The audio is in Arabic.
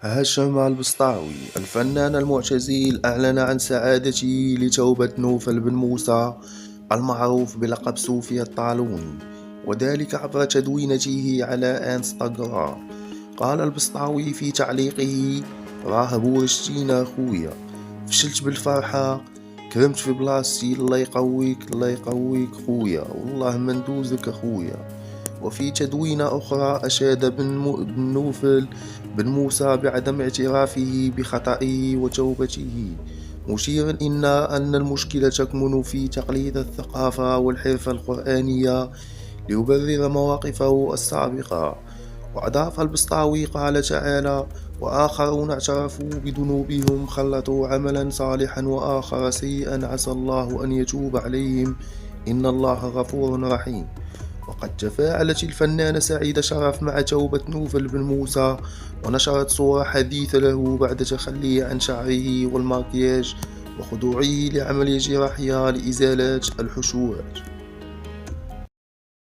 هاشم البسطاوي الفنان المعتزل أعلن عن سعادته لتوبة نوفل بن موسى المعروف بلقب صوفيا الطالوني، وذلك عبر تدوينته على انستغرام. قال البسطاوي في تعليقه: راه بورشتينا خويا، فشلت بالفرحة، كرمت في بلاصتي، الله يقويك الله يقويك خويا، والله ما ندوزك خويا. وفي تدوينة أخرى أشاد بن نوفل بن موسى بعدم اعترافه بخطئه وتوبته، مشيرا أن المشكلة تكمن في تقليد الثقافة والحرفة القرآنية ليبرر مواقفه السابقة. وأضاف البسطاوي قال تعالى: وآخرون اعترفوا بذنوبهم خلطوا عملا صالحا وآخر سيئا عسى الله أن يتوب عليهم إن الله غفور رحيم. وقد تفاعلت الفنانة سعيدة شرف مع توبة نوفل بن موسى، ونشرت صورة حديثة له بعد تخليه عن شعره والمكياج وخضوعه لعملية جراحية لإزالة الحشوات.